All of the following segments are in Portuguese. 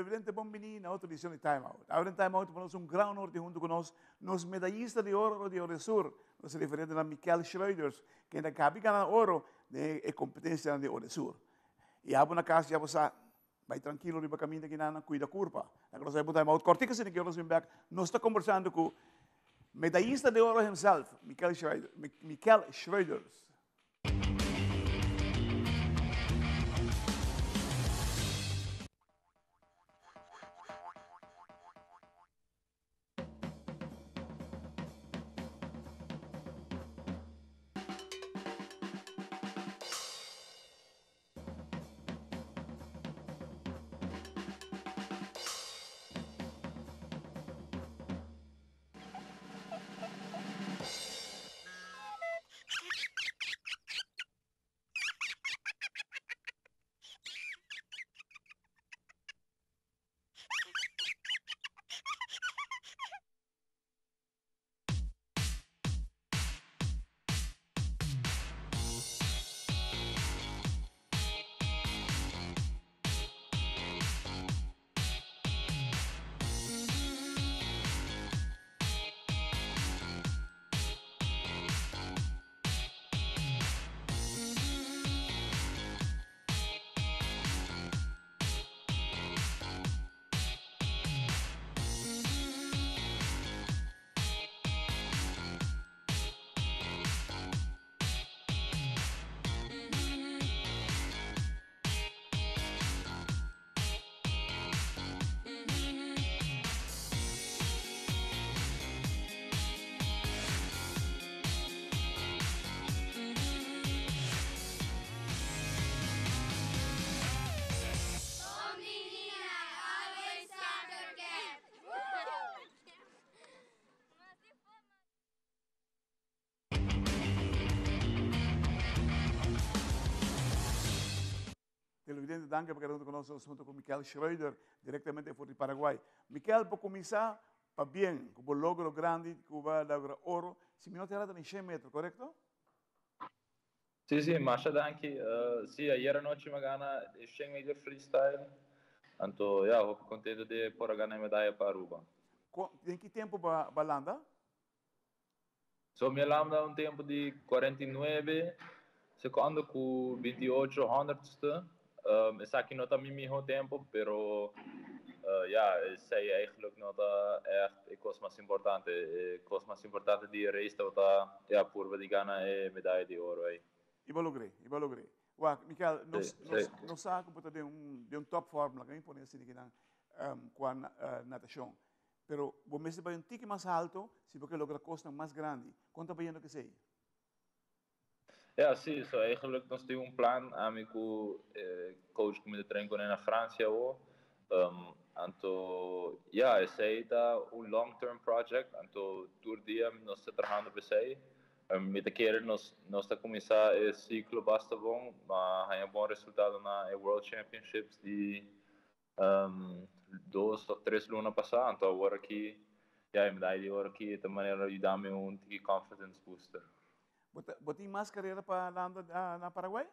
televidente bombini na outra edição de Time Out. Agora em Time Out temos grande honor de junto conosco, nos medalhistas de ouro de Oresur, nos referente a Michael Schreuders, que ainda cabe ganhar ouro de competência de Oresur. E a na casa já você vai tranquilo riba caminho que não cuida curva. Agora nós vamos Time Out. Cortica se que nós vamos back. Nós está conversando com medallista de ouro himself, Michael Schreuders. Televidente, danke por estar conosco junto com Michael Schroeder, diretamente do Paraguai. Michael, para começar, para bem, com o logro grande, que vai dar ouro, se me não terá de 100 metros, correto? Sì, Masha danke. Sì, ieri notte magana 100 meter freestyle. Anto, ja, ho contento di porre a medaglia para Aruba. Em que tempo vai landa? So, mi landa un tempo di 49 secondi con 28 honderdste. Ik zag niet dat mijn mismo tempo, pero ja, sei eigenlijk nog echt cosa más importante. Cosa más importante di race dat ja, pur di gana e medaglia di oro. E vai logrei. Uau, Michael, nós sabemos que de top fórmula, que é importante assim, com a natação. Pero você vai um tique mais alto, se você logra costa mais grande. Conta para que sei. Ja, sim, so eigenlijk nós temos plan, amigo, coach que me treino na França ou, anto, ja, sei da long-term project, anto door dia nós está trabalhando para sei, met de keren nós está começar esse ciclo basta bom, mas há bom resultado na World Championships de 2 ou 3 lunas passada, então agora aqui, ja, medalha de ouro aqui, de maneira ajudar-me confidence booster. Você tem mais carreira para andar na Paraguai?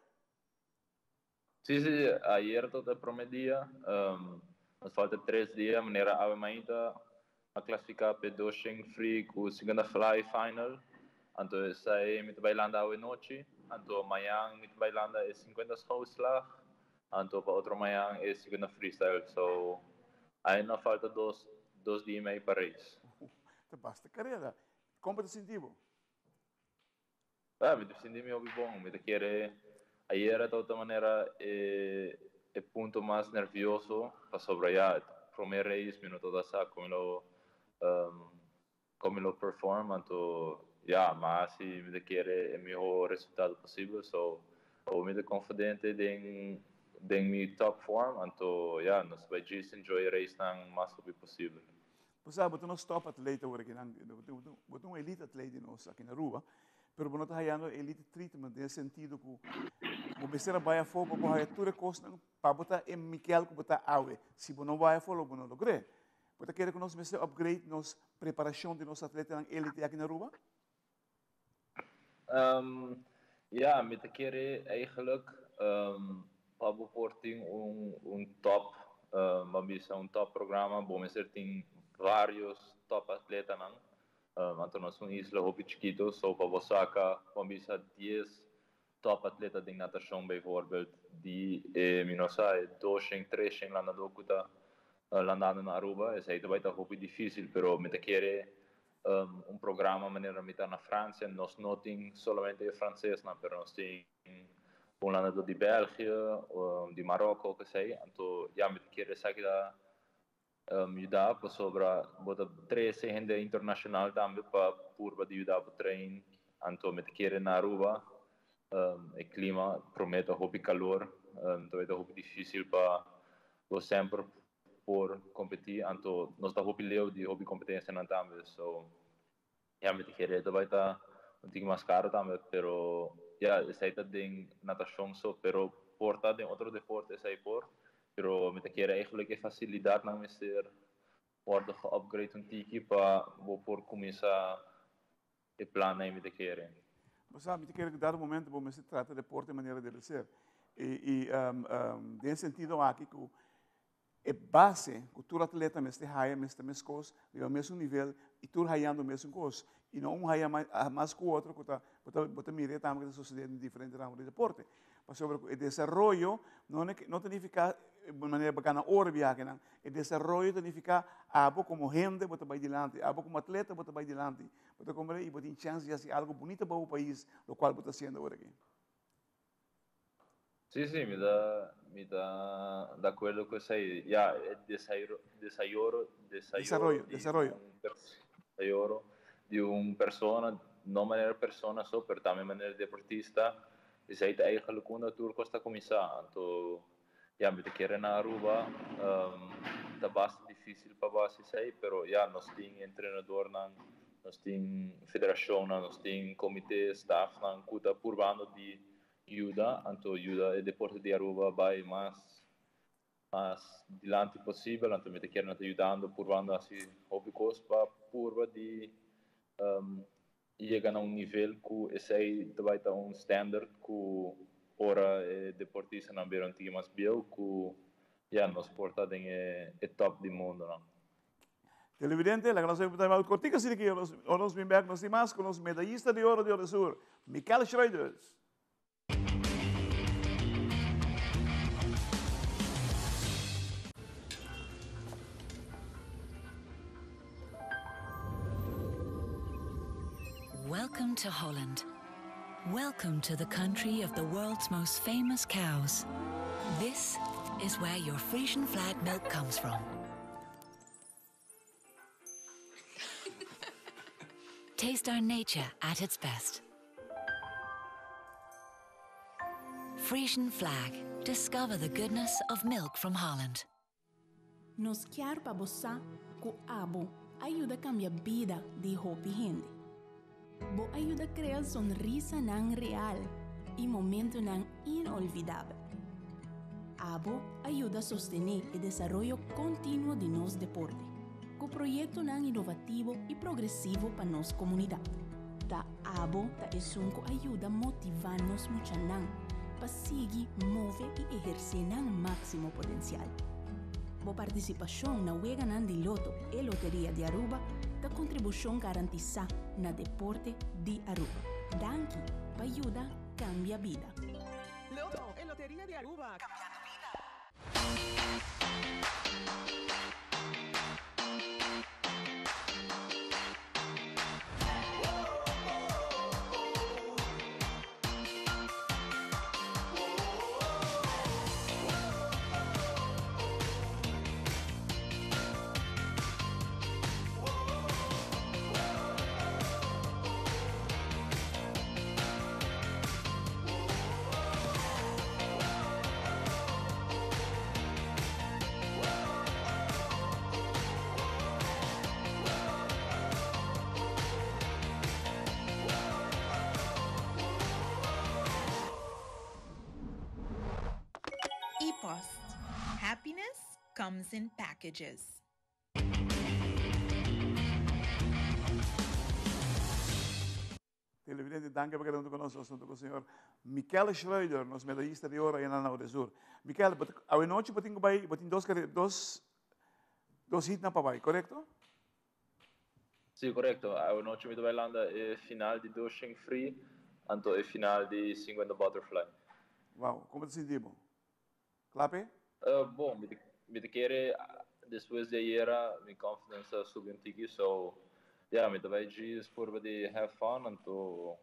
Sim, ayer tot el primer dia, nos falta 3 dias, maneira ainda a classificar para 200 free com a segunda fly final. Então, sai mit bailando hoje noite, então amanhã mit bailando é 50 schouwslag, então para outro amanhã é segunda freestyle. So, ainda falta 2 dias e meio para isso. Basta carreira. Competitivo? Me senti meio bom, me querer ayer de outra maneira é ponto mais nervioso para sobrellevar. Primeira vez me noto dessa como lo performa, então mas se me querer o melhor resultado possível, so eu me confidente de meu top form, então nós vai just enjoy a race o mais possível. Você sabe, você não é top atleta agora aqui, você é elite atleta nosso aqui na rua. Pero não está ganhando elite treatment nesse sentido que você não vai a fogo para tudo costa para botar em Michael que botar água. Se você não vai a fogo, você não logra. Você quer que nós mesmo upgrade nossa preparação de nosso atleta na elite aqui na rua? Me querer eigenlijk para beporting top Mabisa un top programa, bom tem vários top atletas, então nós somos isla hopi chiquito, so para Osaka, mabisa 10 top atletas de natação, bijvoorbeeld, die minosa 2, 3 lá na dokuta, landando na Aruba, e sei também tá hopi difícil, pero me te quer programa maneira me na França, nós não tem somente francês, pero nós tem un lando di België, di Marokko, che sei, anto ja met kere saki da juda pa sobra bota 3 hende internacional tambe pa purba di juda pa train, anto met kere na Aruba, e clima prometo hopi calor, to hopi difficile pa lo sempre por competir, anto nos da hopi leo di hopi competenza na tambe, so ja met kere to baita un tig mas caro tambe, pero ja, sei dat ding natação so, pero porta de outro deporte sei por, pero met keer eigenlijk facilidade na mister worden geupgrade een tiki pa por começar e plano met keer. Mas sabe, te quero que dado momento bom se trata de deporte de maneira de ser. Nesse sentido aqui que é base, que tu atleta mestre raia, mestre mescos, de o mesmo nível e tu raiando o mesmo coisa. E não raia mais que o outro, que bota mire também que sucede em diferentes ramos de deporte. Mas sobre o desenvolvimento, não significa de maneira bacana orbia, que não. O desenvolvimento significa abo como gente, bota vai adiante, abo como atleta, bota vai adiante. Bota como e bota chance de fazer algo bonito para o país, o qual bota sendo agora aqui. Sì, sì, mi dà da quello che sei, yeah, desarrollo di un persona, non maniera persona, so per tame maniera deportista, e sei eigenlijk una tour costa commissar, to ja, met de keren naar Aruba, da basta difficile pa basi sei, però ja, nos ting entrenador nan, nos ting federazione, nos ting comité, staff nan, kuta purbano di aiuta, anto aiuta e deporte di Aruba vai mas dilante possibile, anto me te keren aiutando, purvando assim, hobby pa purva di chegar a nível que esse vai estar standard que ora deportista não beram tinha mais bem que já nos porta é top do mundo, não. Televidente, la gracia de mal cortica así que los bienvenidos nos demás con los medallistas de oro de Oresur, Michael Schreiders. Welcome to Holland. Welcome to the country of the world's most famous cows. This is where your Frisian flag milk comes from. Taste our nature at its best. Frisian flag. Discover the goodness of milk from Holland. Nos quer para bossa que abo ajuda a cambiar a vida de hopi gente. Bo ajuda a criar sonrisa nan real e momento nan inolvidável. Abo ajuda a sostener o desenvolvimento contínuo de nos deporte, com projeto nan inovativo e progressivo para nos comunidade. Ta abo ta esunco ajuda a motivar nos muchanan para seguir, mover e exercer nan máximo potencial. Bo participação na Wega nan de Loto e Loteria de Aruba da contribuição garantizada na deporte de Aruba. Danke, para ajudar cambia vida. Loto e Loteria de Aruba. Cambiando vida. ePost. Happiness comes in packages. Televidente, danke por quedando conosco, junto com o senhor Michael Schroeder, nosso medalhista de ouro aí na Nau Sur. Michael, a noite botin dois hits na papai, correto? Sì, corretto. A noite mi dove landa è finale di Doshing Free, anto è finale di 50 Butterfly. Wow, como te sentimos? Clape? Bom, me querer depois de ayer, minha confiança subiu um tiki, so yeah, me dove de spurva de have fun, anto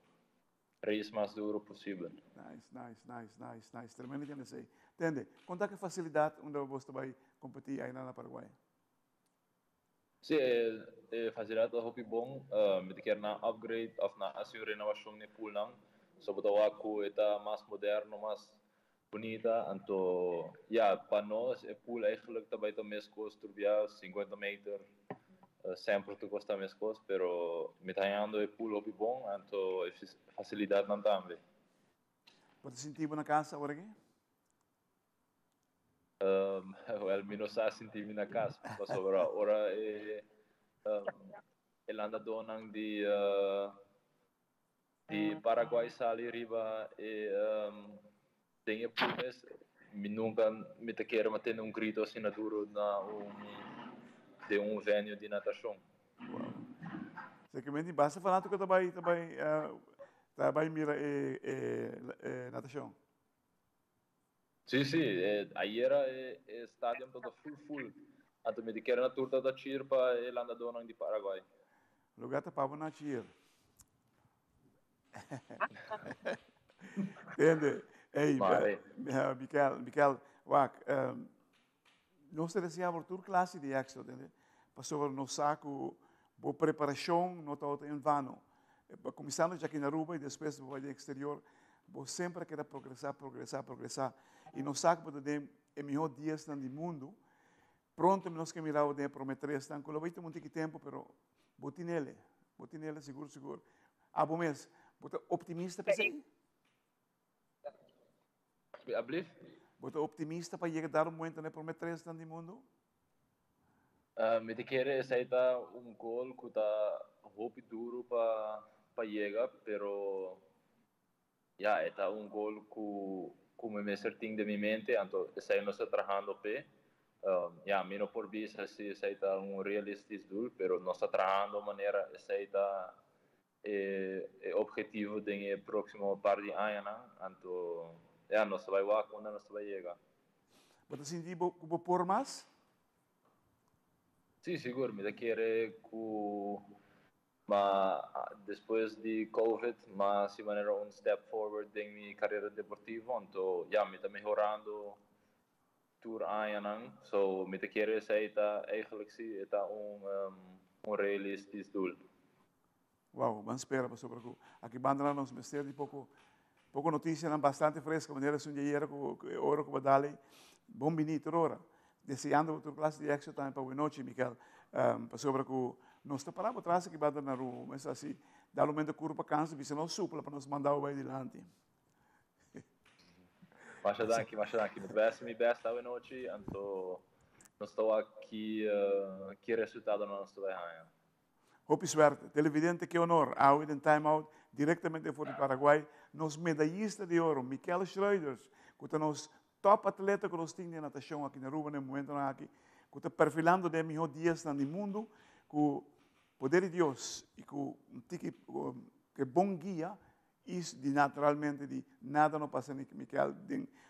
race mais duro possível. Nice. Tremendo que sei. Entende? Conta que facilidade onde você vai competir aí na Paraguai. Sim, facilidade é hobby bom. Me querer na upgrade of na assure renovação ne pool não. Sobretudo aku eta mais moderno, mais bonita, anto ja, para nós é pool eigenlijk também tem mais custo, 50 meter, sempre tu custa mais custo, pero me tá indo é pool hobby bom, anto é facilidade não também. Pode sentir na casa agora aqui? Well, mi non sa sentirmi na casa, ma ora è l'andadonang di Paraguay sali riba e tenho pumes, mi nunca me te quero manter um grito assinatura de venue de natação. Wow. Seguramente basta falar que trabalha mira natação. Sim, ayer é estádio todo full. Anto me quero na turta da Chirpa e l'andadonang di Paraguay. Lugar tá para na Chir. Entende? Ei, Michael, nós deseamos toda classe de action, entende? Passou no saco, boa preparação, não está em vano. Começando já aqui na Aruba e depois vai ao exterior, você sempre quer progressar. E no saco para ter o melhor dia do mundo. Pronto, nós que mirar o prometer estão com o muito tempo, pero botin nele, seguro. Abo mês, botar optimista para ser. Ablief? Botar optimista para chegar dar momento no prometer estão do mundo. Me te quer aceitar gol que tá hope duro para chegar, pero ja, é gol que me certinho de minha mente, então sei não está trabalhando pe. Ja, meno por vista se aceita realistisco doel, pero não está trabalhando de maneira aceita objetivo de próximo par de anos, então ja, não se vai lá quando não se vai chegar. Você sentiu que por mais? Sim, seguro, me quer que mas depois de Covid, mas se maneira step forward em minha carreira deportiva, então já me está melhorando tour aan, so me te quer aceita eigenlijk zie het realistisch doel. Wow, vamos esperar para sobre aqui banda nos mestre de pouco notícia, não bastante fresca, maneira um dia hora que dali, bom bonito hora. Desejando outra classe de action também para a noite, Michael, para sobre que nós está parado atrás que banda na rua, mas assim, dá o momento curva cansa, se não supla para nos mandar o vai adiante. Mas danke. Me besta a noite, então não estou aqui que resultado não estou ganhando. Hope suerte. Televidente, que honor. Hoy en Time Out, diretamente fora do Paraguai, nos medalhistas de ouro, Michael Schroeder, que está nos top atleta que nós temos de natação aqui na Aruba, no momento aqui, que está perfilando de melhor dias no mundo, com o poder de Deus e com que bom guia, e de naturalmente de nada não passa Michael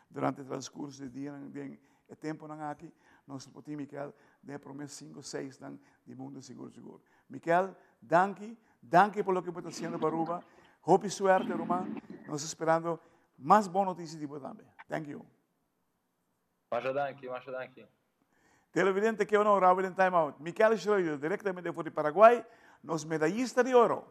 durante o transcurso do dia, o tempo não aqui, nós podemos Michael de promessa 5, 6 de mundo seguro. Michael, danke por lo que está haciendo para Aruba. Hope suerte, Román. Nós esperando mais boas notícias de você também. Thank you. Mas danke. Televidente, que honor, Time Out. Michael Schroeder, diretamente de Paraguai, nos medallistas de ouro.